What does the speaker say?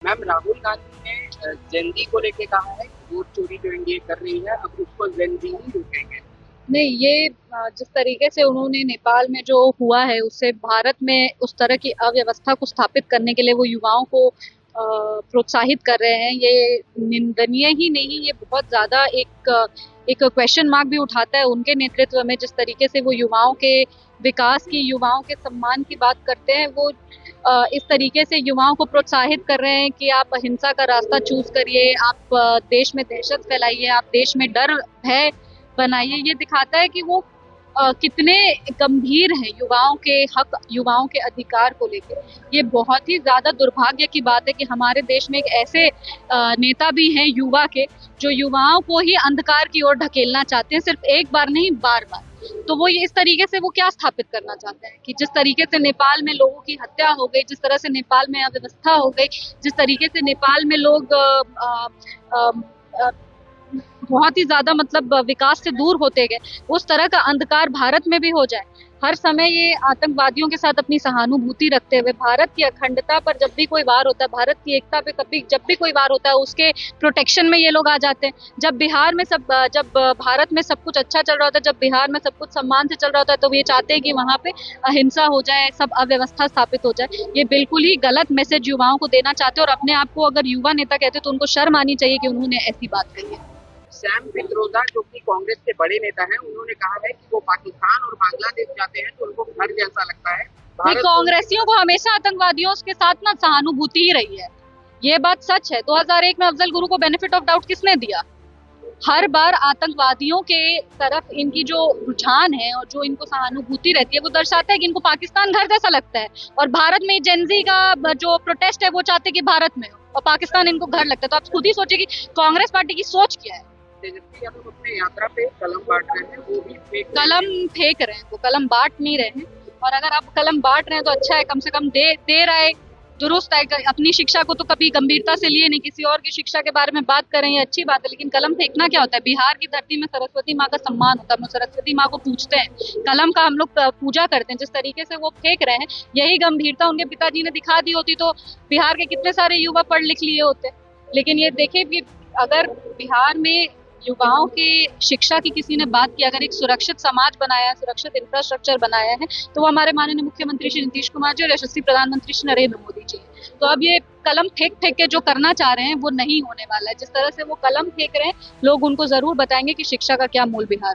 Ma'am, Rahul Gandhi ने Gen Z को लेके कहा है कि वोट चोरी जो एनडीए कर रही है अब उसको जेनजी ही रोकेंगे। नहीं, ये जिस तरीके से उन्होंने नेपाल में जो हुआ है उससे भारत में उस तरह की अव्यवस्था को स्थापित करने के लिए वो युवाओं को प्रोत्साहित कर रहे हैं, ये निंदनीय ही नहीं, ये बहुत ज्यादा एक क्वेश्चन मार्क भी उठाता है उनके नेतृत्व में। जिस तरीके से वो युवाओं के विकास की, युवाओं के सम्मान की बात करते हैं, वो इस तरीके से युवाओं को प्रोत्साहित कर रहे हैं कि आप अहिंसा का रास्ता चूज करिए, आप देश में दहशत फैलाइए, आप देश में डर भय बनाइए। ये दिखाता है कि वो कितने गंभीर हैं युवाओं के हक, युवाओं के अधिकार को लेकर। ये बहुत ही ज्यादा दुर्भाग्य की बात है कि हमारे देश में एक ऐसे नेता भी हैं युवा के, जो युवाओं को ही अंधकार की ओर ढकेलना चाहते हैं, सिर्फ एक बार नहीं बार बार। तो वो ये इस तरीके से वो क्या स्थापित करना चाहते हैं कि जिस तरीके से नेपाल में लोगों की हत्या हो गई, जिस तरह से नेपाल में अव्यवस्था हो गई, जिस तरीके से नेपाल में लोग बहुत ही ज्यादा मतलब विकास से दूर होते गए, उस तरह का अंधकार भारत में भी हो जाए। हर समय ये आतंकवादियों के साथ अपनी सहानुभूति रखते हुए भारत की अखंडता पर जब भी कोई वार होता है, भारत की एकता पे कभी जब भी कोई वार होता है, उसके प्रोटेक्शन में ये लोग आ जाते हैं। जब भारत में सब कुछ अच्छा चल रहा होता है, जब बिहार में सब कुछ सम्मान से चल रहा होता है, तो ये चाहते हैं कि वहाँ पे अहिंसा हो जाए, सब अव्यवस्था स्थापित हो जाए। ये बिल्कुल ही गलत मैसेज युवाओं को देना चाहते हैं, और अपने आप को अगर युवा नेता कहते हैं तो उनको शर्म आनी चाहिए कि उन्होंने ऐसी बात कही है। सैम पित्रोदा जो कि कांग्रेस के बड़े नेता हैं, उन्होंने कहा है कि वो पाकिस्तान और बांग्लादेश जाते हैं तो उनको घर जैसा लगता है। कांग्रेसियों को हमेशा आतंकवादियों के साथ ना सहानुभूति ही रही है, ये बात सच है। 2001 में अफजल गुरु को बेनिफिट ऑफ डाउट किसने दिया? हर बार आतंकवादियों के तरफ इनकी जो रुझान है और जो इनको सहानुभूति रहती है, वो दर्शाता है कि इनको पाकिस्तान घर जैसा लगता है। और भारत में जेनजी का जो प्रोटेस्ट है, वो चाहते हैं कि भारत में हो, और पाकिस्तान इनको घर लगता है। तो आप खुद ही सोचिए कि कांग्रेस पार्टी की सोच क्या है। तेजस्वी यादव अपने यात्रा पे कलम बांट रहे हैं, वो भी कलम फेंक रहे हैं, वो कलम बांट नहीं रहे हैं। और अगर आप कलम बांट रहे हैं तो अच्छा है, कम से कम दे रहा है, दुरुस्त है। अपनी शिक्षा को तो कभी गंभीरता से लिए नहीं, किसी और की शिक्षा के बारे में बात कर रहे हैं, अच्छी बात है। लेकिन कलम फेंकना क्या होता है? बिहार की धरती में सरस्वती माँ का सम्मान होता है, हम सरस्वती माँ को पूजते हैं, कलम का हम लोग पूजा करते हैं। जिस तरीके से वो फेंक रहे हैं, यही गंभीरता उनके पिताजी ने दिखा दी होती तो बिहार के कितने सारे युवा पढ़ लिख लिए होते। लेकिन ये देखिए कि अगर बिहार में युवाओं की शिक्षा की किसी ने बात की, अगर एक सुरक्षित समाज बनाया है, सुरक्षित इंफ्रास्ट्रक्चर बनाया है, तो वो हमारे माननीय मुख्यमंत्री श्री नीतीश कुमार जी और यशस्वी प्रधानमंत्री श्री नरेंद्र मोदी जी। तो अब ये कलम फेंक फेंक के जो करना चाह रहे हैं वो नहीं होने वाला है। जिस तरह से वो कलम फेंक रहे हैं, लोग उनको जरूर बताएंगे कि शिक्षा का क्या मूल बिहार